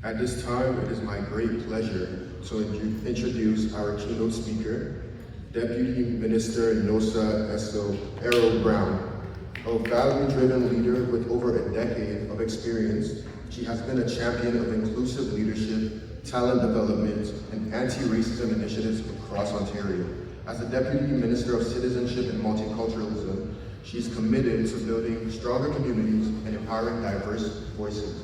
At this time, it is my great pleasure to introduce our keynote speaker, Deputy Minister Nosa Ero Brown. A value-driven leader with over a decade of experience, she has been a champion of inclusive leadership, talent development, and anti-racism initiatives across Ontario. As the Deputy Minister of Citizenship and Multiculturalism, she is committed to building stronger communities and empowering diverse voices.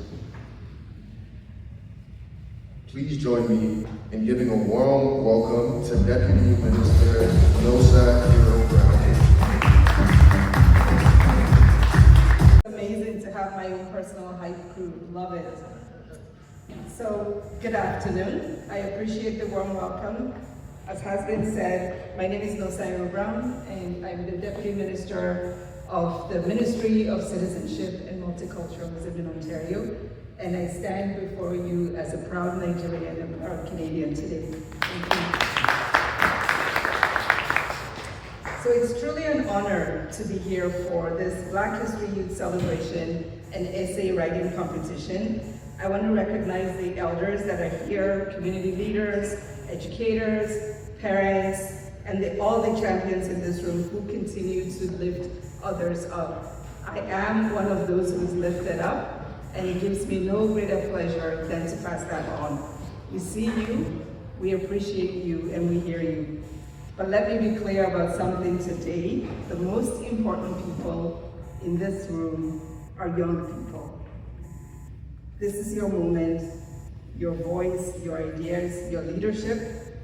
Please join me in giving a warm welcome to Deputy Minister Nosa Ero Brown. Amazing to have my own personal hype crew. Love it. So, good afternoon. I appreciate the warm welcome. As has been said, my name is Nosa Ero Brown, and I'm the Deputy Minister of the Ministry of Citizenship and Multiculturalism in Ontario. And I stand before you as a proud Nigerian and proud Canadian today. Thank you. So it's truly an honor to be here for this Black History Youth Celebration and essay writing competition. I want to recognize the elders that are here, community leaders, educators, parents, and all the champions in this room who continue to lift others up. I am one of those who's lifted up, and it gives me no greater pleasure than to pass that on. We see you, we appreciate you, and we hear you. But let me be clear about something today. The most important people in this room are young people. This is your moment, your voice, your ideas, your leadership.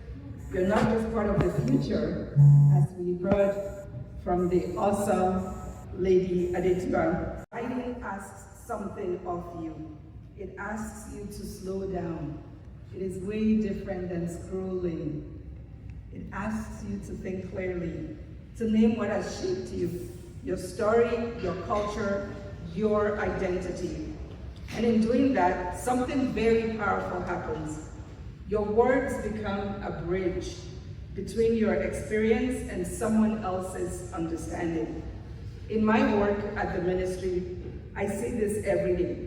You're not just part of the future, as we heard from the awesome Lady Adetiba. Writing asks something of you. It asks you to slow down. It is way different than scrolling. It asks you to think clearly, to name what has shaped you, your story, your culture, your identity. And in doing that, something very powerful happens. Your words become a bridge between your experience and someone else's understanding. In my work at the ministry, I see this every day.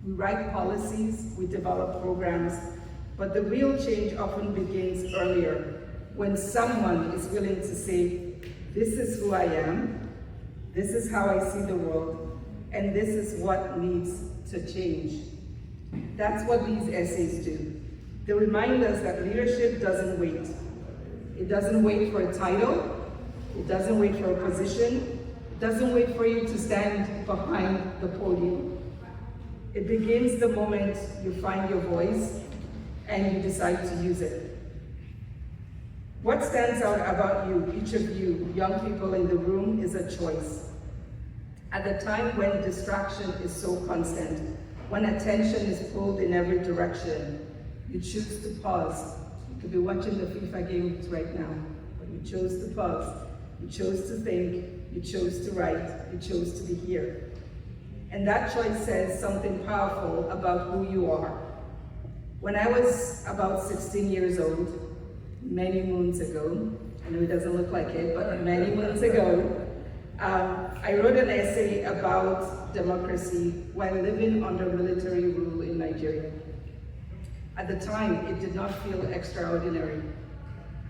We write policies, we develop programs, but the real change often begins earlier when someone is willing to say, this is who I am, this is how I see the world, and this is what needs to change. That's what these essays do. They remind us that leadership doesn't wait. It doesn't wait for a title, it doesn't wait for a position, doesn't wait for you to stand behind the podium. It begins the moment you find your voice and you decide to use it. What stands out about you, each of you, young people in the room, is a choice. At the time when distraction is so constant, when attention is pulled in every direction, you choose to pause. You could be watching the FIFA games right now, but you chose to pause. You chose to think, you chose to write, you chose to be here. And that choice says something powerful about who you are. When I was about 16 years old, many moons ago, I know it doesn't look like it, but many moons ago, I wrote an essay about democracy while living under military rule in Nigeria. At the time, it did not feel extraordinary.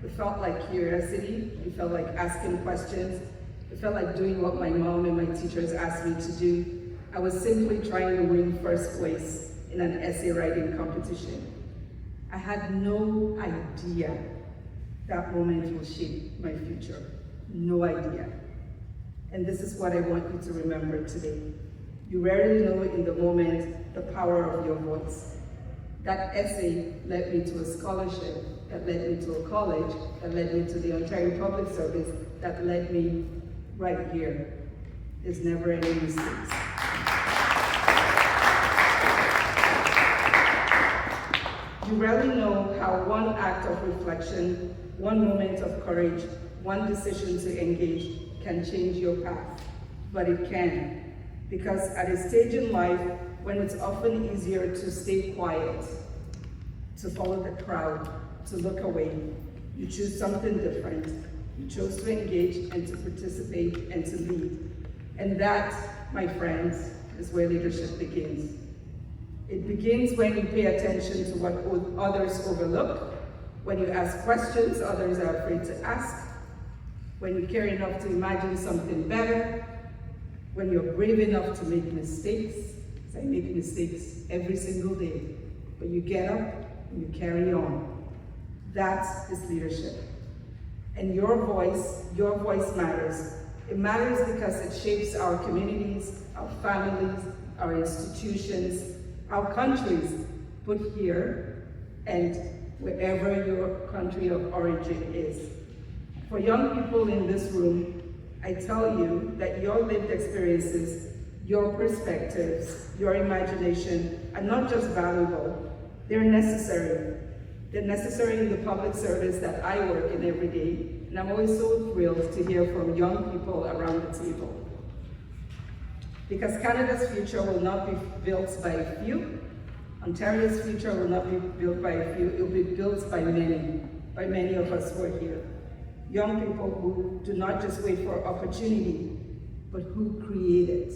It felt like curiosity, it felt like asking questions, it felt like doing what my mom and my teachers asked me to do. I was simply trying to win first place in an essay writing competition. I had no idea that moment will shape my future. No idea. And this is what I want you to remember today. You rarely know in the moment the power of your voice. That essay led me to a scholarship, that led me to a college, that led me to the Ontario Public Service, that led me right here. There's never any mistakes. You rarely know how one act of reflection, one moment of courage, one decision to engage can change your path, but it can. Because at a stage in life when it's often easier to stay quiet, to follow the crowd, to look away, you choose something different. You chose to engage and to participate and to lead. And that, my friends, is where leadership begins. It begins when you pay attention to what others overlook, when you ask questions others are afraid to ask, when you care enough to imagine something better, when you're brave enough to make mistakes. I make mistakes every single day, but you get up and you carry on. That is leadership. And your voice matters. It matters because it shapes our communities, our families, our institutions, our countries, both here and wherever your country of origin is. For young people in this room, I tell you that your lived experiences, your perspectives, your imagination are not just valuable, they're necessary. They're necessary in the public service that I work in every day, and I'm always so thrilled to hear from young people around the table. Because Canada's future will not be built by a few, Ontario's future will not be built by a few, it will be built by many of us who are here. Young people who do not just wait for opportunity, but who create it.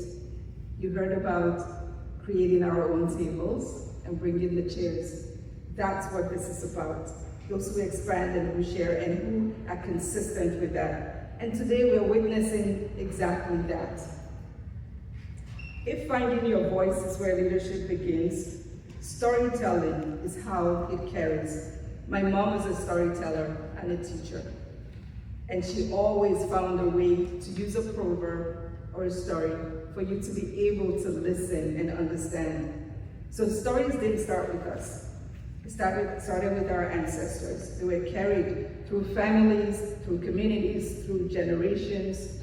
You heard about creating our own tables and bringing the chairs. That's what this is about. Those who expand and who share and who are consistent with that. And today we're witnessing exactly that. If finding your voice is where leadership begins, storytelling is how it carries. My mom is a storyteller and a teacher. And she always found a way to use a proverb or a story for you to be able to listen and understand. So stories didn't start with us. It started with our ancestors. They were carried through families, through communities, through generations,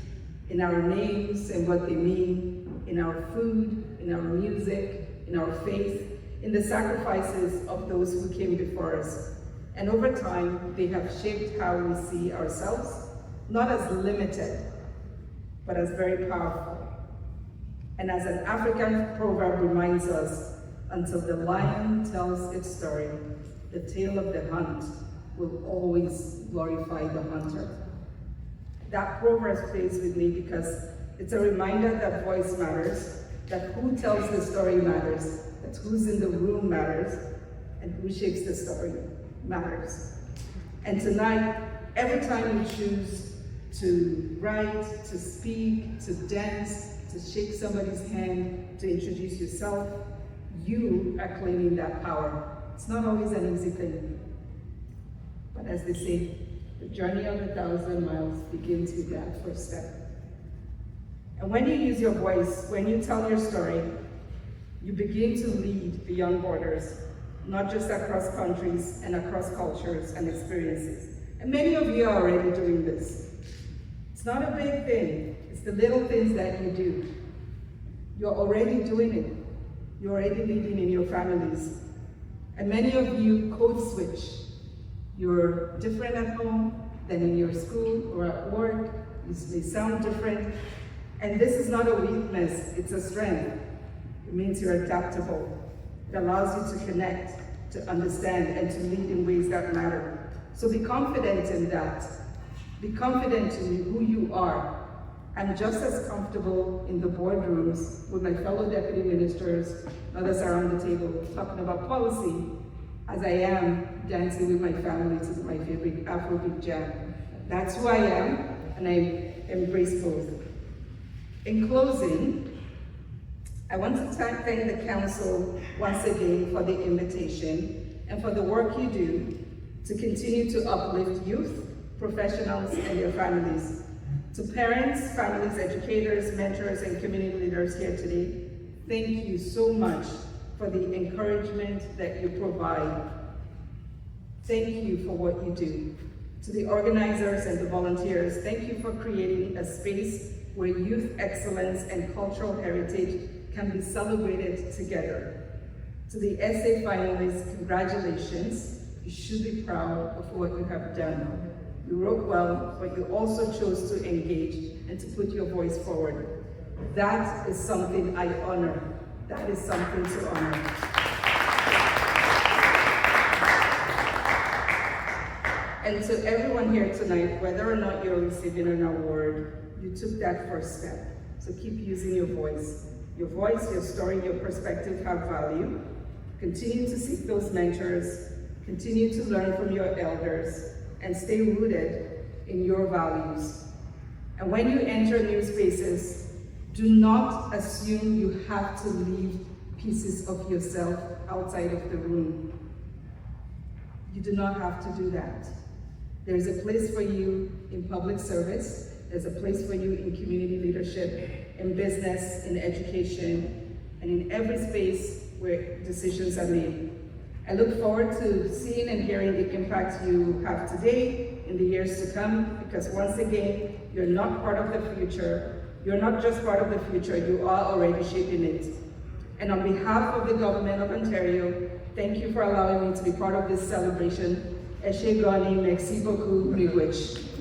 in our names and what they mean, in our food, in our music, in our faith, in the sacrifices of those who came before us. And over time, they have shaped how we see ourselves, not as limited, but as very powerful. And as an African proverb reminds us, until the lion tells its story, the tale of the hunt will always glorify the hunter. That proverb stays with me because it's a reminder that voice matters, that who tells the story matters, that who's in the room matters, and who shapes the story matters. And tonight, every time you choose to write, to speak, to dance, to shake somebody's hand, to introduce yourself, you are claiming that power. It's not always an easy thing. But as they say, the journey of 1,000 miles begins with that first step. And when you use your voice, when you tell your story, you begin to lead beyond borders, not just across countries and across cultures and experiences. And many of you are already doing this. It's not a big thing. It's the little things that you do. You're already doing it. You're already leading in your families. And many of you code switch. You're different at home than in your school or at work. You may sound different. And this is not a weakness, it's a strength. It means you're adaptable. It allows you to connect, to understand, and to lead in ways that matter. So be confident in that. Be confident in who you are. I'm just as comfortable in the boardrooms with my fellow deputy ministers, others around the table, talking about policy, as I am dancing with my family to my favorite Afrobeat jam. That's who I am, and I embrace both. In closing, I want to thank the Council once again for the invitation and for the work you do to continue to uplift youth, professionals, and their families. To parents, families, educators, mentors, and community leaders here today, thank you so much for the encouragement that you provide. Thank you for what you do. To the organizers and the volunteers, thank you for creating a space where youth excellence and cultural heritage can be celebrated together. To the essay finalists, congratulations. You should be proud of what you have done. You wrote well, but you also chose to engage and to put your voice forward. That is something I honor. That is something to honor. And to everyone here tonight, whether or not you're receiving an award, you took that first step. So keep using your voice. Your voice, your story, your perspective have value. Continue to seek those mentors, continue to learn from your elders, and stay rooted in your values. And when you enter new spaces, do not assume you have to leave pieces of yourself outside of the room. You do not have to do that. There's a place for you in public service, there's a place for you in community leadership, in business, in education, and in every space where decisions are made. I look forward to seeing and hearing the impact you have today in the years to come, because once again, you're not part of the future. You're not just part of the future, you are already shaping it. And on behalf of the government of Ontario, thank you for allowing me to be part of this celebration. Eshe Gani, merci beaucoup, miigwech.